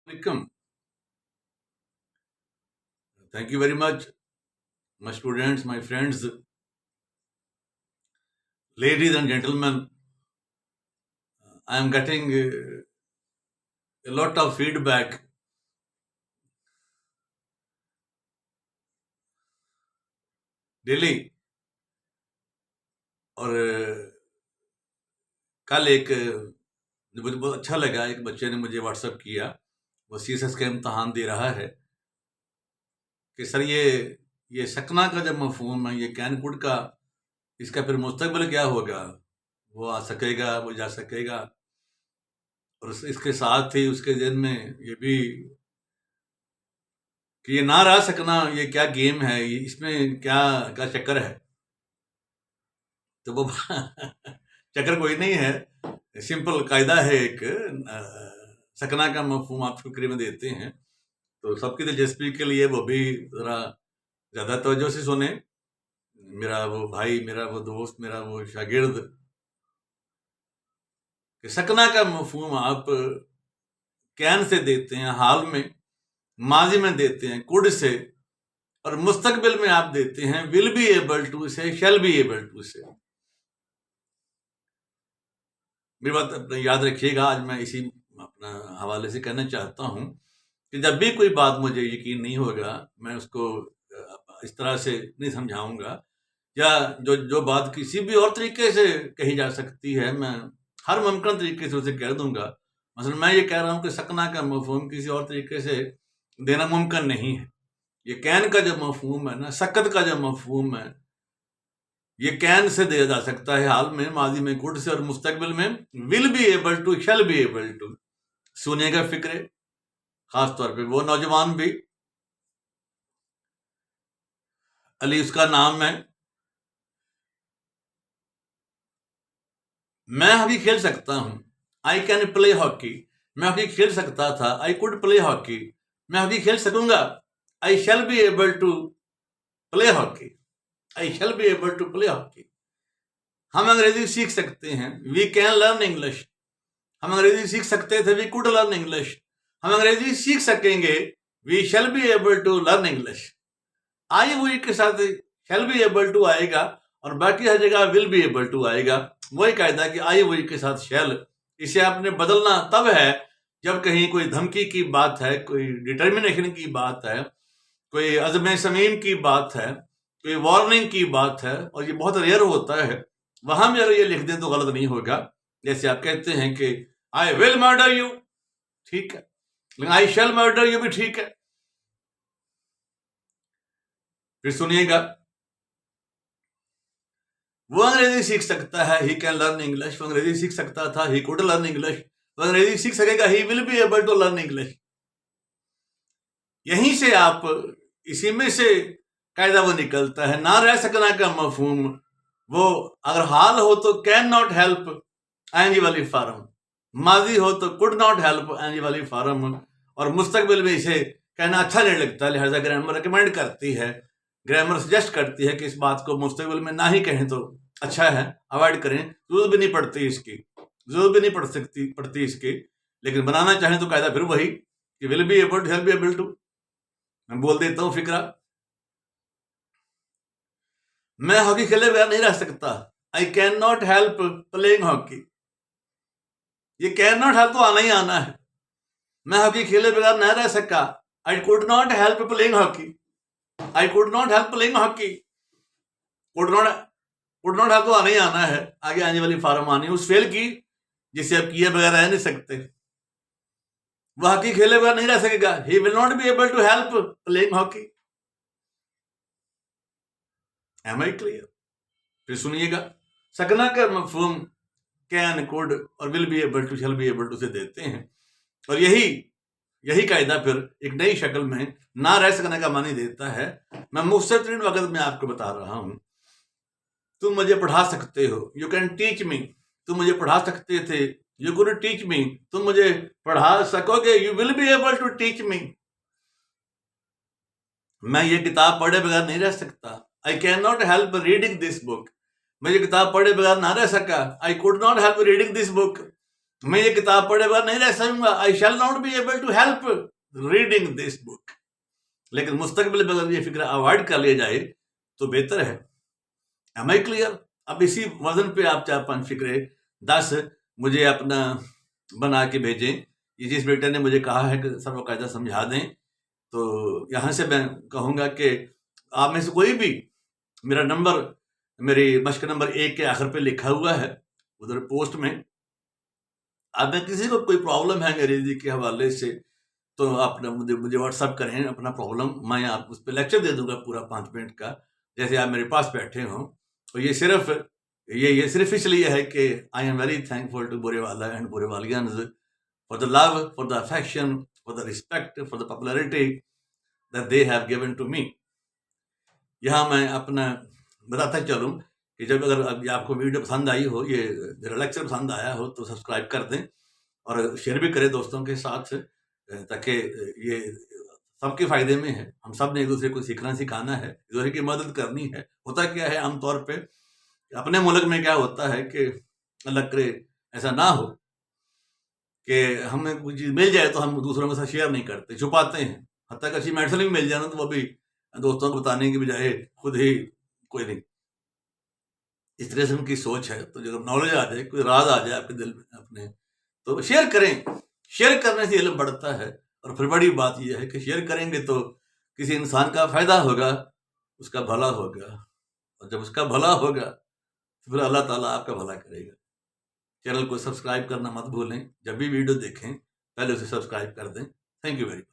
Welcome. Thank you very much, my students, my friends, ladies and gentlemen. I am getting a lot of feedback. Daily और कल एक मुझे बहुत अच्छा लगा, एक बच्चे ने मुझे व्हाट्सएप किया, वो सीएसएस का इम्तहान दे रहा है कि सर ये सकना का जब मफहूम है, ये कैनकुड का, इसका फिर मुस्तकबिल क्या होगा? वो आ सकेगा, वो जा सकेगा? और इसके साथ ही उसके ज़हन में ये भी कि ये ना रह सकना, ये क्या गेम है, ये इसमें क्या क्या चक्कर है? तो वो चक्कर कोई नहीं है, सिंपल कायदा है एक। सकना का मफहूम आप फिक्र में देते हैं तो सबकी दिलचस्पी के लिए वो भी ज़रा ज़्यादा तवज्जो से सुने। मेरा वो भाई, मेरा वो दोस्त, मेरा वो शागिर्द, कि सकना का मफहूम आप कैन से देते हैं, हाल में, माजी में देते हैं कुड से, और मुस्तकबिल में आप देते हैं विल बी एबल टू से, शैल बी एबल टू से। मेरी बात अपने याद रखिएगा। आज मैं इसी अपना हवाले से कहना चाहता हूं कि जब भी कोई बात मुझे यकीन नहीं होगा, मैं उसको इस तरह से नहीं समझाऊंगा, या जो जो बात किसी भी और तरीके से कही जा सकती है, मैं हर मुमकिन तरीके से उसे कह दूंगा। मसलन मैं ये कह रहा हूं कि सकना का मफहूम किसी और तरीके से देना मुमकिन नहीं है। ये कैन का जो मफहूम है ना, सकत का जो मफहूम है, ये कैन से दिया जा सकता है हाल में, माजी में कुड से, और मुस्तकबिल में will be able to, shall be able to. सुनिएगा फिक्रे, खास तौर पे वो नौजवान भी। अली उसका नाम है। मैं हॉकी खेल सकता हूं, आई कैन प्ले हॉकी। मैं हॉकी खेल सकता था, आई कुड प्ले हॉकी। मैं हॉकी खेल सकूंगा, I shall be able to play hockey. I shall be able to play hockey. हम अंग्रेजी सीख सकते हैं, वी कैन लर्न इंग्लिश। हम अंग्रेजी सीख सकते थे, वी कुड लर्न इंग्लिश। हम अंग्रेजी सीख सकेंगे, we shall be able to learn English. आई हुई के साथ शैल बी एबल टू आएगा, और बाकी हर जगह विल बी एबल टू आएगा। वही कायदा कि आई हुई के साथ शैल। इसे आपने बदलना तब है जब कहीं कोई धमकी की बात है, कोई डिटर्मिनेशन की बात है, कोई अज़्म समीम की बात है, कोई वार्निंग की बात है, और ये बहुत रेयर होता है। वहां में अगर ये लिख दें तो गलत नहीं होगा। जैसे आप कहते हैं कि आई विल मर्डर यू, ठीक है, लेकिन आई शैल मर्डर यू भी ठीक है। फिर सुनिएगा, वो अंग्रेजी सीख सकता है, ही कैन लर्न इंग्लिश। वो अंग्रेजी सीख सकता था, ही कुड लर्न इंग्लिश। वो अंग्रेजी सीख सकेगा, he will be able to learn English. यहीं से आप, इसी में से कायदा वो निकलता है। ना रह सकना का मफहूम, वो अगर हाल हो तो कैन नॉट हेल्प, एनजी वाली फार्म। माजी हो तो कुड नॉट हेल्प, एनजी वाली फार्म। और मुस्तकबिल में इसे कहना अच्छा नहीं लगता, लिहाजा ग्रामर रिकमेंड करती है, ग्रामर सजेस्ट करती है कि इस बात को मुस्तकबिल में ना ही कहें तो अच्छा है, अवॉइड करें। जरूरत भी नहीं पड़ती इसकी, जरूरत भी नहीं पड़ती इसकी। लेकिन बनाना चाहें तो कायदा फिर वही कि will be able to, help be able to. मैं बोल देता हूं फिक्रा, मैं हॉकी खेले बगैर नहीं रह सकता, I can not help playing hockey. ये कैन नॉट हेल्प तो आना ही आना है। मैं हॉकी खेले बगैर नहीं रह सका, I could not help playing hockey. I could not help playing hockey. Could not help तो आना ही आना है, आगे आने वाली फार्म आनी उस फेल की जिसे आप किए बगैर रह नहीं सकते। वह हॉकी खेले बगैर नहीं रह सकेगा, he will not be able to help playing hockey. Am I clear? फिर सुनिएगा, सकना का मफहूम कैन, कुड और will be able to, shall be able to से देते हैं। और यही कायदा फिर एक नई शक्ल में ना रह सकने का मानी देता है। मैं मुख्तसर वक्त में आपको बता रहा हूं, तुम मुझे पढ़ा सकते हो, यू कैन टीच मी। तुम मुझे पढ़ा सकते थे, यू कुड टीच मी। तुम मुझे पढ़ा सकोगे, you will be able to teach me. मैं ये किताब पढ़े बगैर नहीं रह सकता, I can not help reading this book. मैं ये किताब पढ़े बगैर ना रह सका, I could not help reading this book. मैं ये किताब पढ़े बगैर नहीं रह सकूंगा, I shall not be able to help reading this book. लेकिन मुस्तकबिल में अगर ये फिक्र अवॉइड कर लिया जाए तो बेहतर है। Am I clear? अब इसी वजन पे आप 4-5 फिक्रे 10 मुझे अपना बना के भेजें। ये जिस बेटे ने मुझे कहा है कि सर बाकायदा समझा दें, तो यहाँ से मैं कहूँगा कि आप में से कोई भी, मेरा नंबर मेरी मश्क नंबर 1 के आखिर पे लिखा हुआ है उधर पोस्ट में। अब मैं किसी को कोई प्रॉब्लम है अंग्रेजी के हवाले से तो आप मुझे व्हाट्सअप करें अपना प्रॉब्लम, मैं आप उस पर लेक्चर दे दूंगा पूरा 5 मिनट का, जैसे आप मेरे पास बैठे हों। तो ये सिर्फ इसलिए है कि I am very thankful to Borewala and Borewalians for the love, for the affection, for the respect, for the popularity that they have given to me. यहाँ मैं अपना बताता चलूँ कि जब अगर आपको वीडियो पसंद आई हो, ये मेरा लेक्चर पसंद आया हो, तो सब्सक्राइब कर दें और शेयर भी करें दोस्तों के साथ, ताकि ये सबके फायदे में है। हम सब ने एक दूसरे को सीखना सिखाना है, एक दूसरे की मदद करनी है। होता क्या है आमतौर पे अपने मुल्क में क्या होता है कि अल्लाह करे ऐसा ना हो कि हमें कुछ चीज मिल जाए तो हम दूसरों के साथ शेयर नहीं करते, छुपाते हैं। हत्ता कि अच्छी मेडिसिन भी मिल जाए ना तो वो भी दोस्तों को बताने की बजाय खुद ही कोई नहीं। इस तरह से उनकी सोच है। तो जब नॉलेज आ जाए, कोई राज आ जाए आपके दिल में अपने, तो शेयर करें। शेयर करने से इल्म बढ़ता है। और फिर बड़ी बात यह है कि शेयर करेंगे तो किसी इंसान का फायदा होगा, उसका भला होगा, और जब उसका भला होगा तो फिर अल्लाह ताला आपका भला करेगा। चैनल को सब्सक्राइब करना मत भूलें। जब भी वीडियो देखें पहले उसे सब्सक्राइब कर दें। Thank you very much.